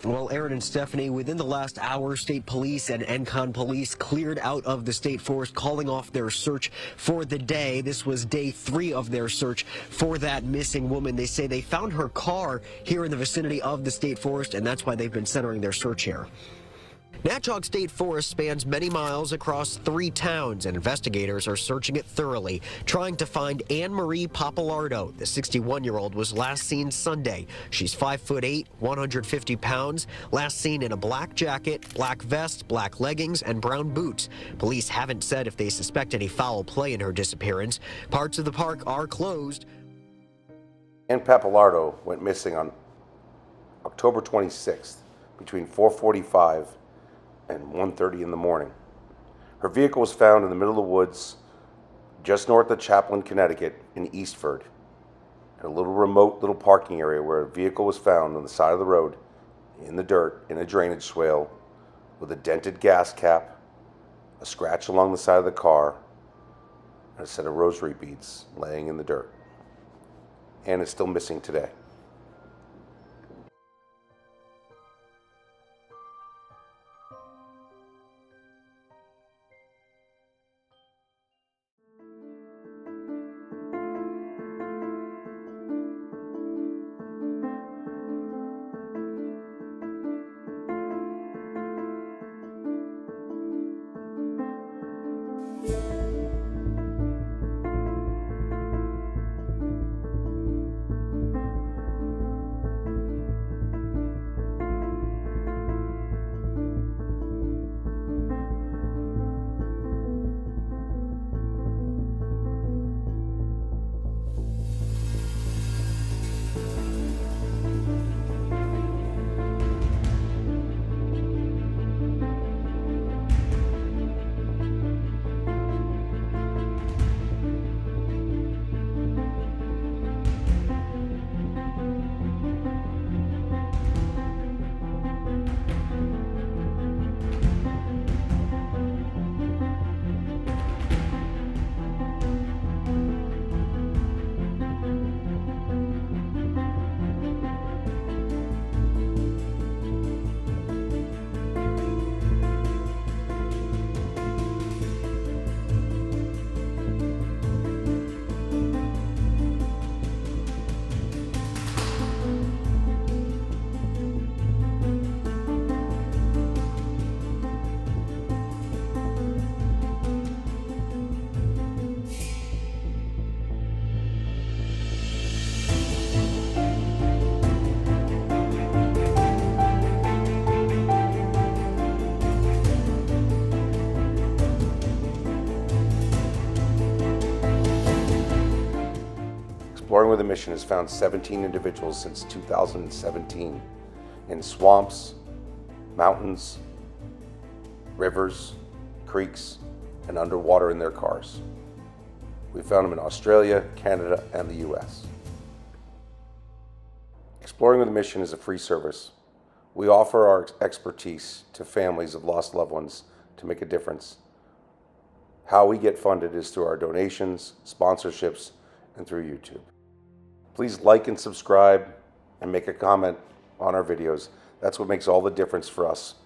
Well, Aaron and Stephanie, within the last hour, state police and Encon police cleared out of the state forest, calling off their search for the day. This was day 3 of their search for that missing woman. They say they found her car here in the vicinity of the state forest, and that's why they've been centering their search here. Nachaug State Forest spans many miles across 3 towns, and investigators are searching it thoroughly, trying to find Anne Marie Pappalardo. The 61-year-old was last seen Sunday. She's 5'8", 150 pounds, last seen in a black jacket, black vest, black leggings, and brown boots. Police haven't said if they suspect any foul play in her disappearance. Parts of the park are closed. Anne Pappalardo went missing on October 26th between 4:45 and 1:30 in the morning. Her vehicle was found in the middle of the woods just north of Chaplin, Connecticut in Eastford, in a little remote little parking area where a vehicle was found on the side of the road in the dirt in a drainage swale with a dented gas cap, a scratch along the side of the car, and a set of rosary beads laying in the dirt. Anne is still missing today. Exploring with a Mission has found 17 individuals since 2017 in swamps, mountains, rivers, creeks, and underwater in their cars. We found them in Australia, Canada, and the US. Exploring with a Mission is a free service. We offer our expertise to families of lost loved ones to make a difference. How we get funded is through our donations, sponsorships, and through YouTube. Please like and subscribe and make a comment on our videos. That's what makes all the difference for us.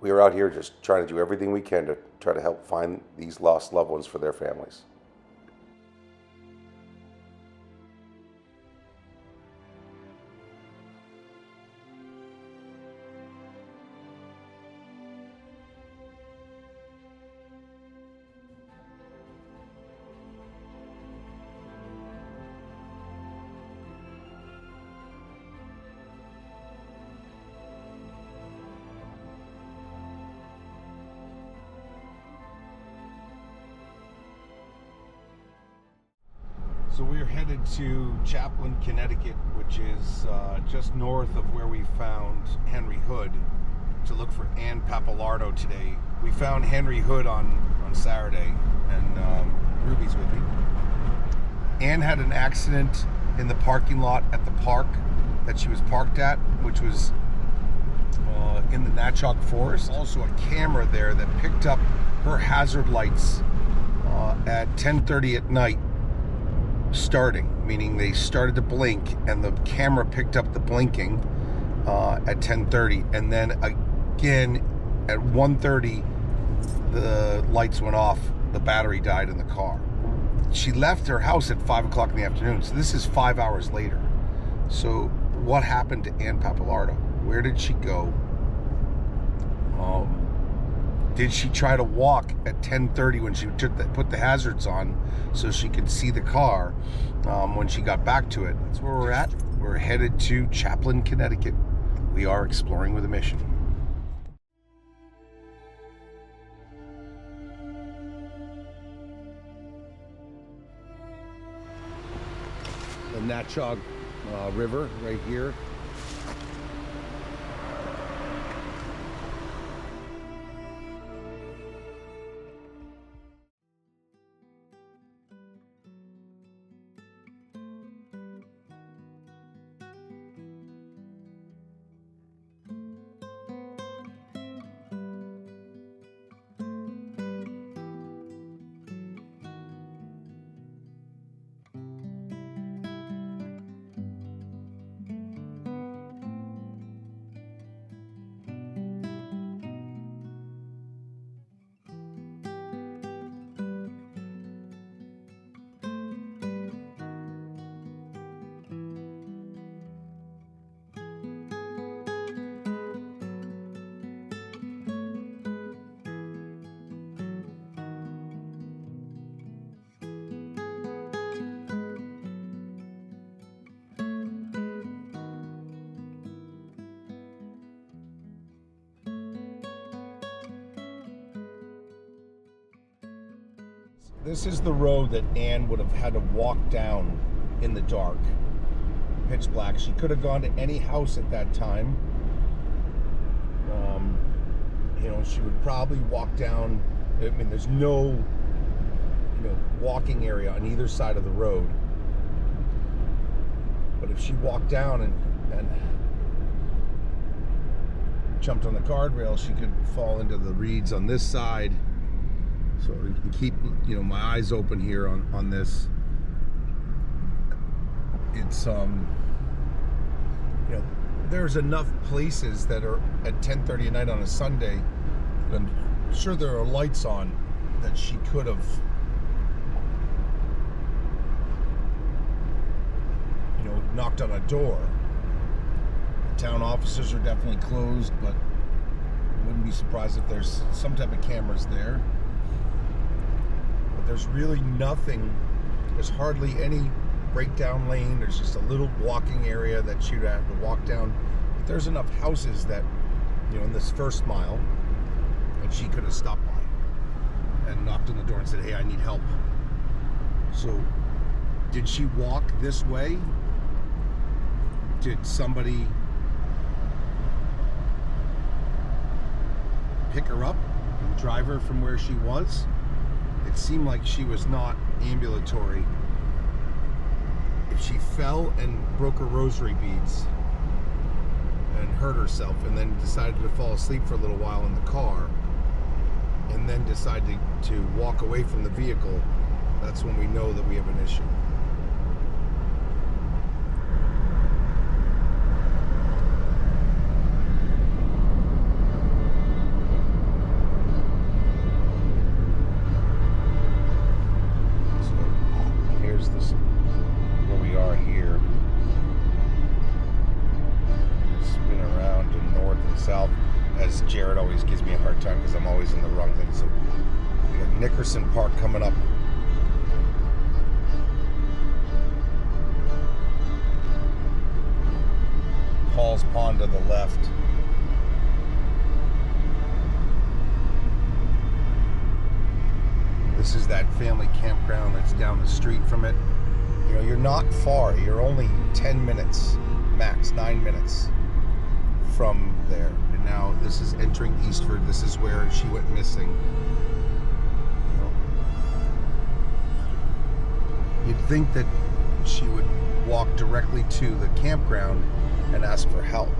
We are out here just trying to do everything we can to try to help find these lost loved ones for their families. So we're headed to Chaplin, Connecticut, which is just north of where we found Henry Hood, to look for Anne Pappalardo today. We found Henry Hood on Saturday, and Ruby's with me. Anne had an accident in the parking lot at the park that she was parked at, which was in the Nachaug Forest. Also a camera there that picked up her hazard lights at 10:30 at night. Starting, meaning they started to blink and the camera picked up the blinking, at 10:30, and then again at 1:30 the lights went off, the battery died in the car. She left her house at 5 o'clock in the afternoon, so this is 5 hours later. So what happened to Ann Pappalardo? Where did she go? Did she try to walk at 10:30 when she put the hazards on so she could see the car when she got back to it? That's where we're at. We're headed to Chaplin, Connecticut. We are exploring with a mission. The Nachaug River right here. This is the road that Ann would have had to walk down in the dark, pitch black. She could have gone to any house at that time. She would probably walk down. I mean, there's no, walking area on either side of the road. But if she walked down and jumped on the guardrail, she could fall into the reeds on this side. So you can keep, my eyes open here on this. It's, there's enough places that are at 10:30 at night on a Sunday. I'm sure there are lights on that she could have, knocked on a door. The town offices are definitely closed, but I wouldn't be surprised if there's some type of cameras there. There's really nothing. There's hardly any breakdown lane. There's just a little walking area that she'd have to walk down. But there's enough houses that, in this first mile, that she could have stopped by and knocked on the door and said, "Hey, I need help." So, did she walk this way? Did somebody pick her up and drive her from where she was? It seemed like she was not ambulatory. If she fell and broke her rosary beads and hurt herself and then decided to fall asleep for a little while in the car and then decided to walk away from the vehicle, that's when we know that we have an issue. South, as Jared always gives me a hard time because I'm always in the wrong thing. So we got Nickerson Park coming up. Hall's Pond to the left. This is that family campground that's down the street from it. You're not far. You're only 10 minutes, max 9 minutes from there. And now this is entering Eastford. This is where she went missing. You'd think that she would walk directly to the campground and ask for help.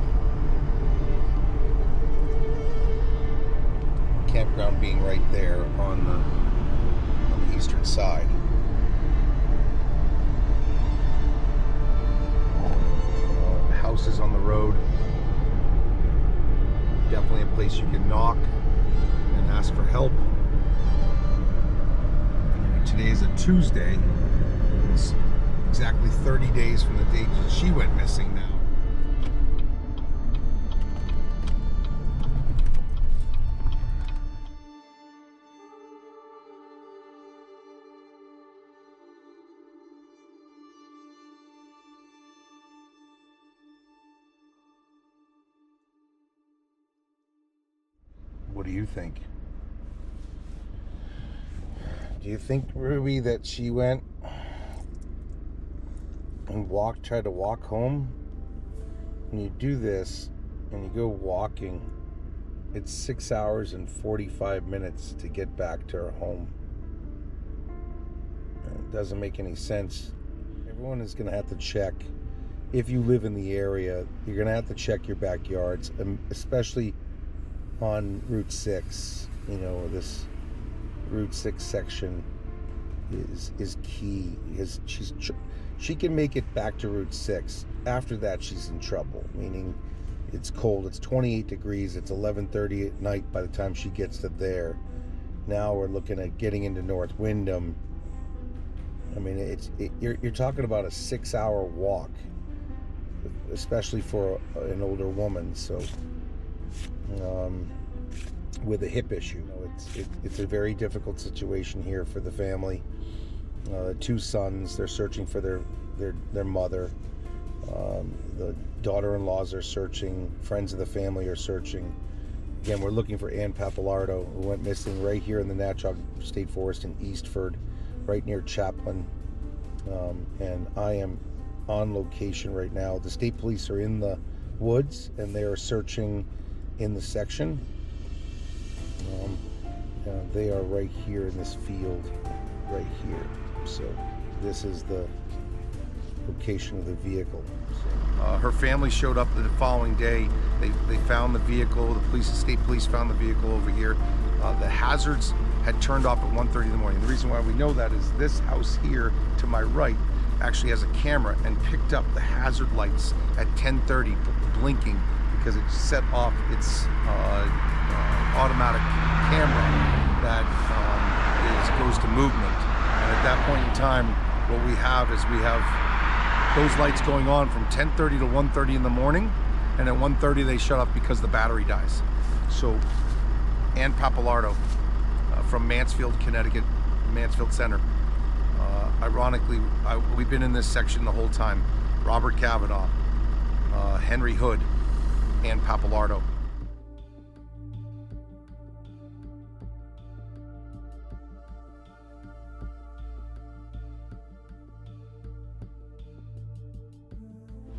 Campground being right there on the eastern side. Houses on the road. definitely a place you can knock and ask for help. Today is a Tuesday. It's exactly 30 days from the date that she went missing now. What do you think? Do you think, Ruby, that she went and tried to walk home? When you do this and you go walking, it's 6 hours and 45 minutes to get back to her home. It doesn't make any sense. Everyone is going to have to check. If you live in the area, you're going to have to check your backyards, especially on Route 6. You know, this Route 6 section is key, because she can make it back to Route 6. After that, she's in trouble, meaning it's cold. It's 28 degrees. It's 11:30 at night by the time she gets to there. Now we're looking at getting into North Windham. I mean, you're talking about a 6-hour walk, especially for an older woman. So with a hip issue, it's a very difficult situation here for the family. The two sons, they're searching for their mother. The daughter-in-laws are searching. Friends of the family are searching. Again, we're looking for Ann Pappalardo, who went missing right here in the Nachaug State Forest in Eastford, right near Chaplin. And I am on location right now. The state police are in the woods and they are searching in the section. They are right here in this field, right here. So this is the location of the vehicle. Her family showed up the following day. They found the vehicle. The state police found the vehicle over here. The hazards had turned off at 1:30 in the morning. The reason why we know that is this house here to my right actually has a camera and picked up the hazard lights at 10:30 blinking, because it set off its automatic camera that goes to movement. And at that point in time, what we have those lights going on from 10:30 to 1:30 in the morning, and at 1:30 they shut off because the battery dies. So Ann Pappalardo from Mansfield, Connecticut, Mansfield Center. Ironically, we've been in this section the whole time. Robert Kavanaugh, Henry Hood, Ann Pappalardo.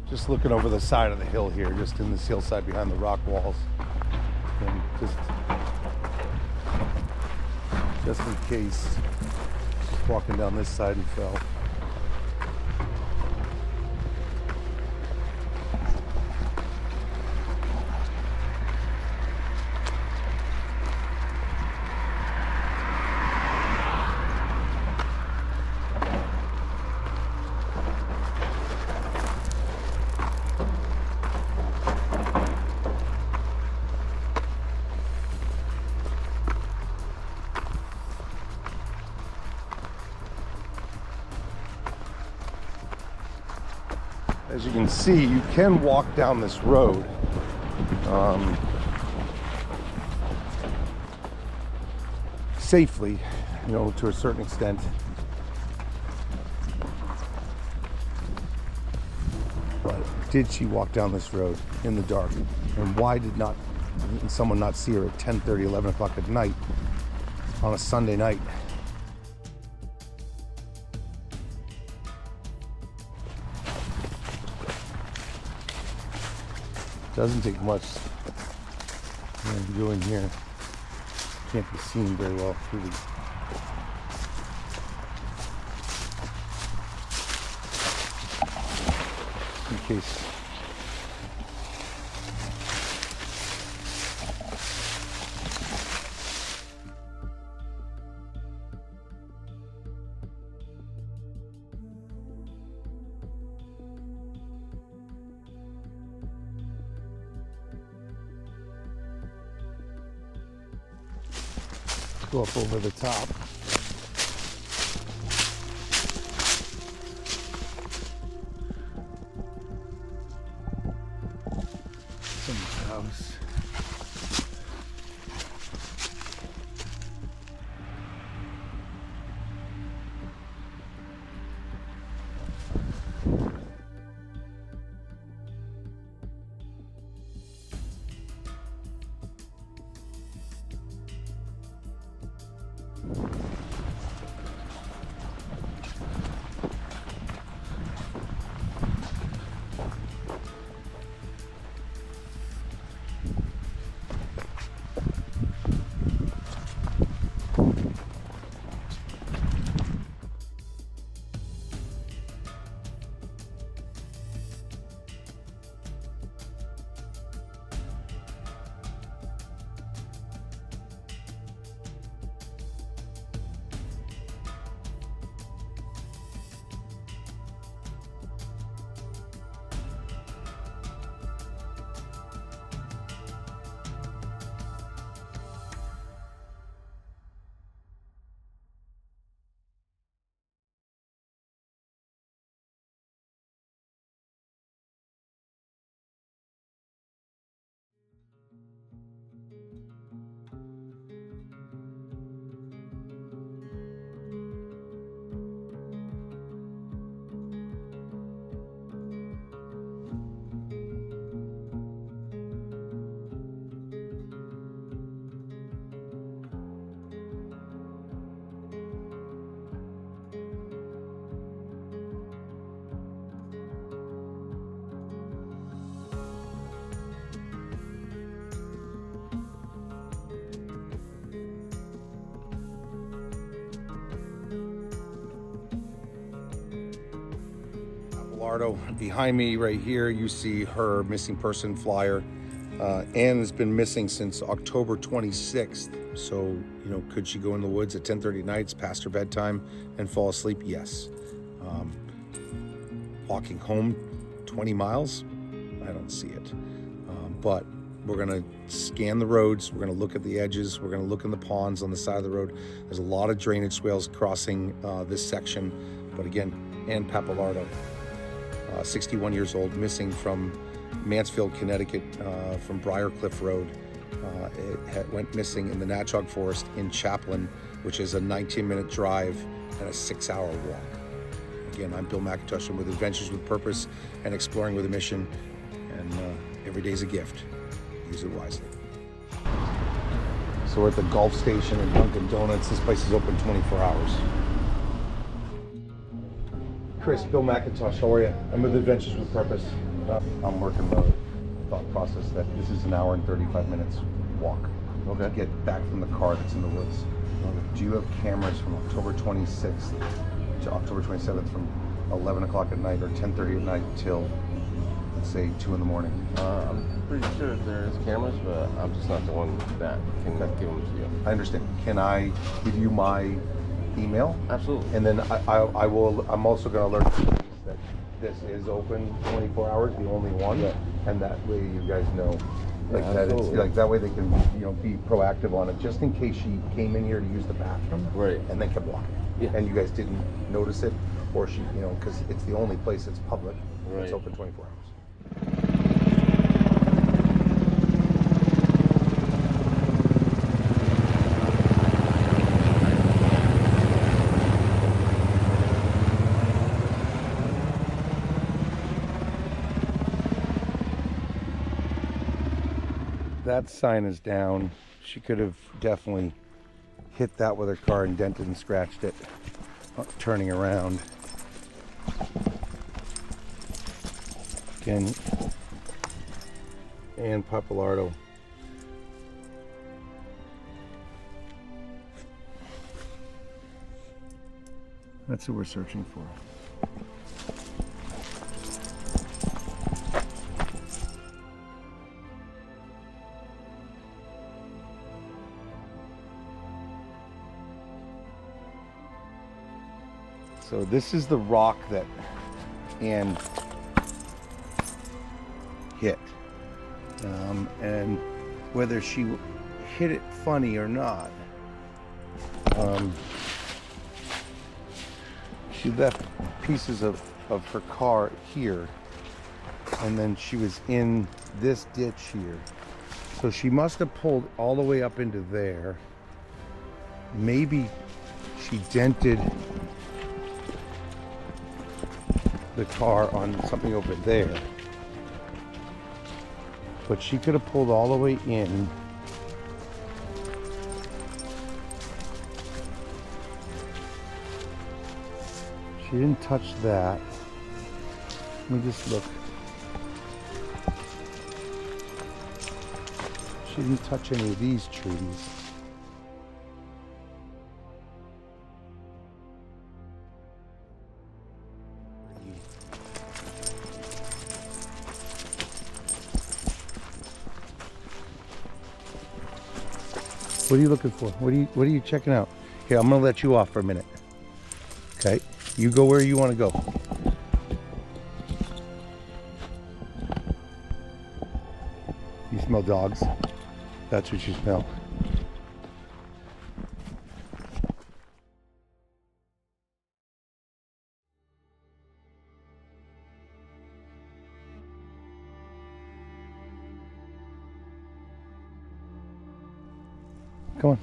Just looking over the side of the hill here, just in this hillside behind the rock walls. And just in case, just walking down this side and fell. As you can see, you can walk down this road. Safely, to a certain extent. But did she walk down this road in the dark? And why did someone not see her at 10:30, 11 o'clock at night on a Sunday night? Doesn't take much to go in here. Can't be seen very well through the in case. go up over the top. Someone's house. Behind me right here, you see her missing person flyer. Anne has been missing since October 26th. So, you know, could she go in the woods at 10:30 at night, it's past her bedtime, and fall asleep? Yes. Walking home 20 miles? I don't see it. But we're gonna scan the roads. We're gonna look at the edges. We're gonna look in the ponds on the side of the road. There's a lot of drainage swales crossing this section. But again, Anne Pappalardo, 61 years old, missing from Mansfield, Connecticut, from Briarcliff Road. It went missing in the Nachaug Forest in Chaplin, which is a 19-minute drive and a 6-hour walk. Again, I'm Bill McIntosh. I'm with Adventures with Purpose and Exploring with a Mission. And every day's a gift. Use it wisely. So we're at the Gulf Station in Dunkin' Donuts. This place is open 24 hours. Chris, Bill McIntosh, how are you? I'm with Adventures with Purpose. I'm working the thought process that this is an hour and 35 minutes walk. Okay. To get back from the car that's in the woods. Okay. Do you have cameras from October 26th to October 27th from 11 o'clock at night or 10:30 at night till, let's say, 2 in the morning? I'm pretty sure there is cameras, but I'm just not the one that can give them to you. I understand. Can I give you my email? Absolutely. And then I will. I'm also going to alert the police that this is open 24 hours, the only one, and that way you guys know. Like that, it's, like that way they can, you know, be proactive on it, just in case she came in here to use the bathroom, right, and then kept walking, and you guys didn't notice it, or she, you know, because it's the only place that's public, right. It's open 24 hours. That sign is down. She could have definitely hit that with her car and dented and scratched it, turning around. Again, Anne Pappalardo. That's who we're searching for. So this is the rock that Anne hit. And whether she hit it funny or not, She left pieces of her car here, and then she was in this ditch here. So she must have pulled all the way up into there. Maybe she dented the car on something over there. But she could have pulled all the way in. She didn't touch that. Let me just look. She didn't touch any of these trees. What are you looking for? What are you checking out? Here, I'm gonna let you off for a minute. Okay, you go where you want to go. You smell dogs? That's what you smell. Come on.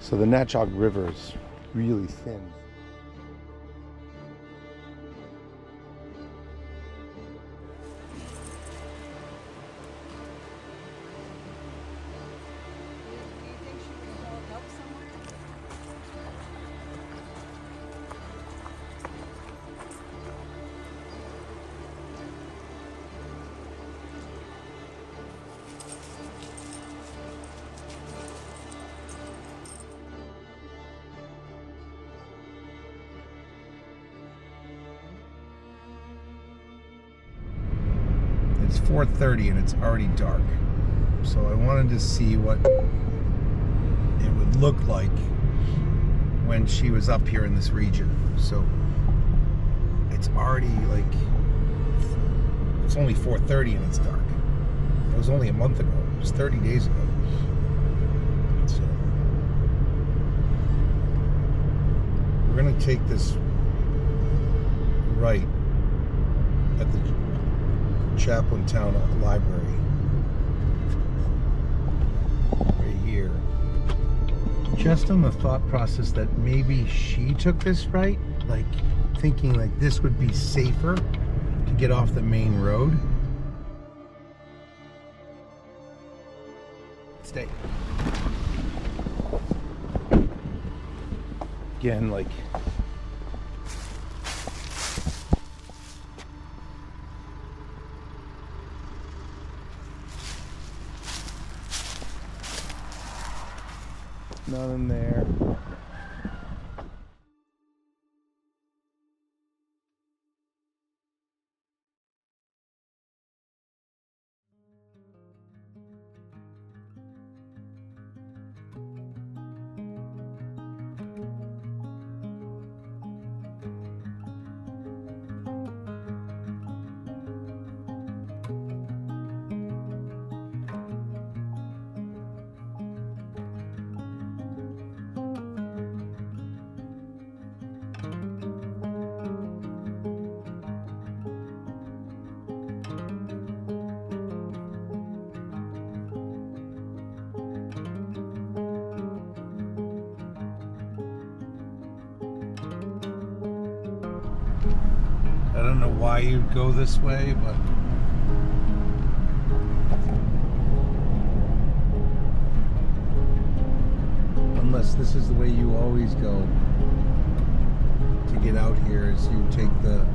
So the Nachaug River is really thin. It's 4:30 and it's already dark. So I wanted to see what it would look like when she was up here in this region. So it's already like, it's only 4:30 and it's dark. It was only a month ago. It was 30 days ago. So we're gonna take this right at the Chaplain Town Library, right here. Just on the thought process that maybe she took this right, like thinking like this would be safer to get off the main road. Stay. Again, like, nothing there. I don't know why you'd go this way, but unless guess this is the way you always go to get out here, is you take the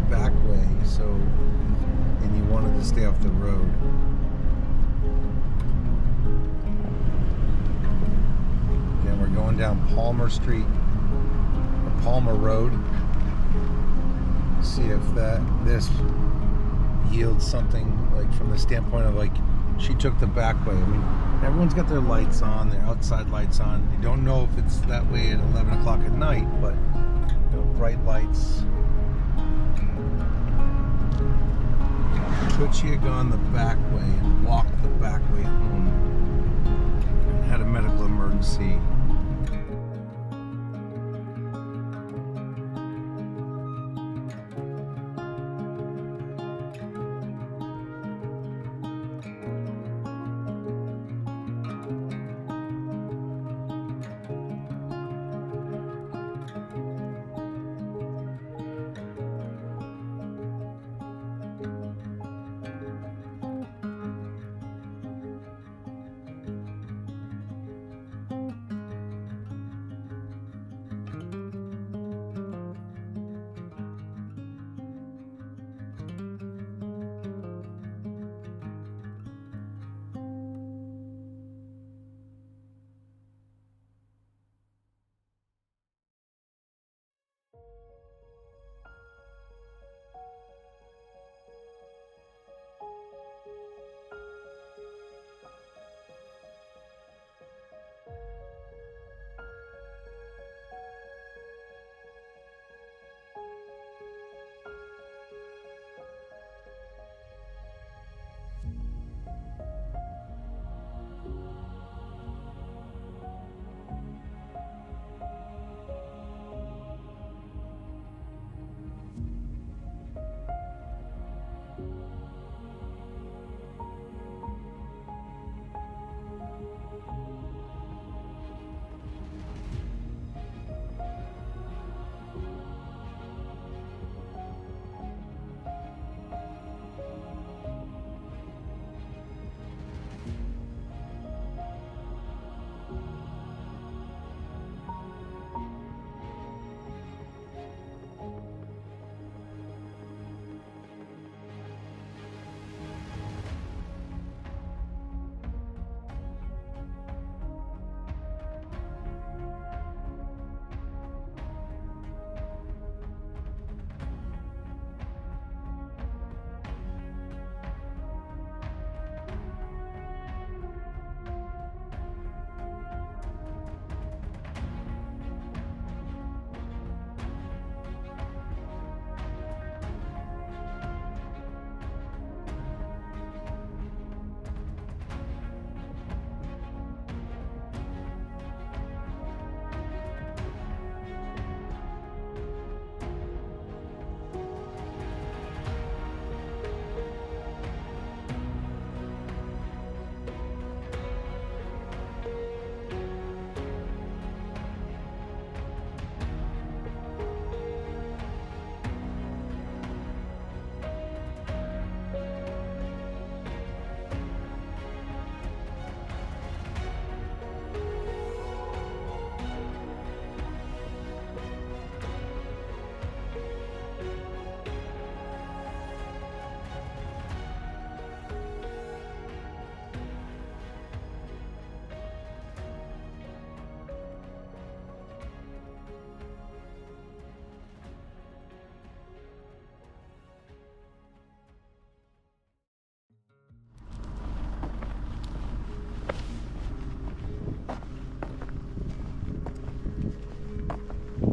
back way, so, and you wanted to stay off the road. Again, we're going down Palmer Street, or Palmer Road. See if this yields something, like from the standpoint of like she took the back way. I mean, everyone's got their lights on, their outside lights on. You don't know if it's that way at 11 o'clock at night, but you know, bright lights. Could she have gone the back way and walked the back way home and had a medical emergency?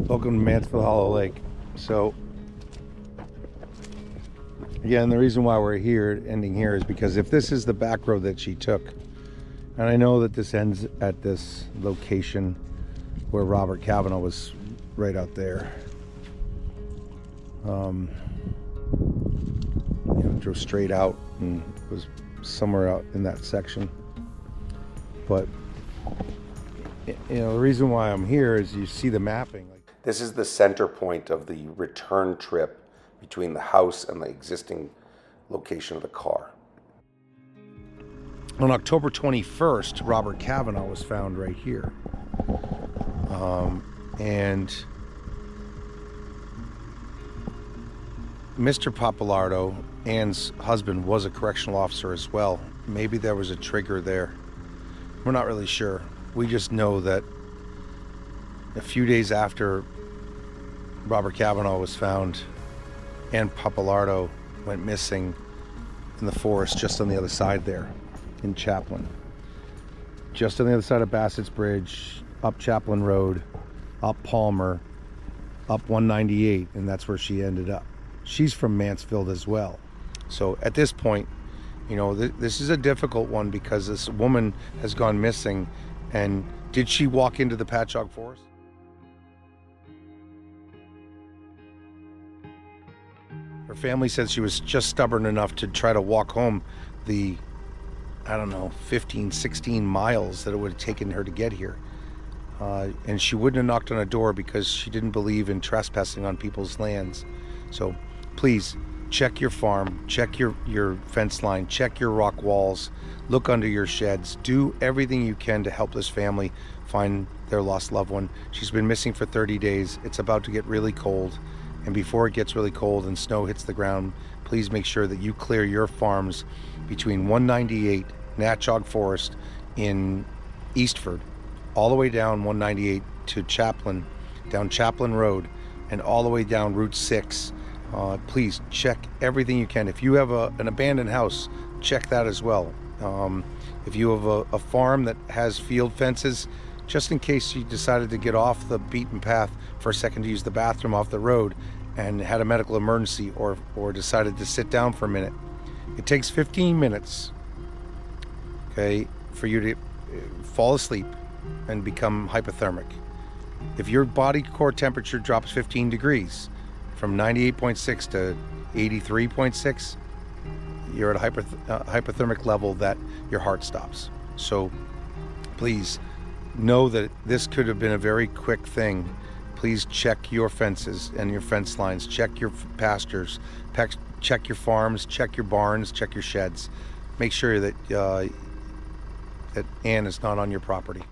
Welcome to Mansfield Hollow Lake. So, again, the reason why we're here, ending here, is because if this is the back road that she took, and I know that this ends at this location where Robert Kavanaugh was, right out there. You know, drove straight out and was somewhere out in that section. But you know, the reason why I'm here is you see the mapping. This is the center point of the return trip between the house and the existing location of the car. On October 21st, Robert Kavanaugh was found right here. And Mr. Pappalardo, Ann's husband, was a correctional officer as well. Maybe there was a trigger there. We're not really sure. We just know that a few days after Robert Kavanaugh was found, Ann Pappalardo went missing in the forest just on the other side there in Chaplin. Just on the other side of Bassett's Bridge, up Chaplin Road, up Palmer, up 198, and that's where she ended up. She's from Mansfield as well. So at this point, you know, this is a difficult one because this woman has gone missing. And did she walk into the Nachaug Forest? Her family says she was just stubborn enough to try to walk home the, I don't know, 15, 16 miles that it would have taken her to get here. And she wouldn't have knocked on a door because she didn't believe in trespassing on people's lands. So please check your farm, check your fence line, check your rock walls, look under your sheds, do everything you can to help this family find their lost loved one. She's been missing for 30 days. It's about to get really cold. And before it gets really cold and snow hits the ground, please make sure that you clear your farms between 198 Nachaug Forest in Eastford, all the way down 198 to Chaplin, down Chaplin Road, and all the way down Route 6. Please check everything you can. If you have an abandoned house, check that as well. If you have a farm that has field fences, just in case you decided to get off the beaten path for a second to use the bathroom off the road and had a medical emergency, or decided to sit down for a minute. It takes 15 minutes, okay, for you to fall asleep and become hypothermic. If your body core temperature drops 15 degrees from 98.6 to 83.6, you're at a hypothermic level that your heart stops. So please know that this could have been a very quick thing. Please check your fences and your fence lines, check your pastures, check your farms, check your barns, check your sheds. Make sure that that Ann is not on your property.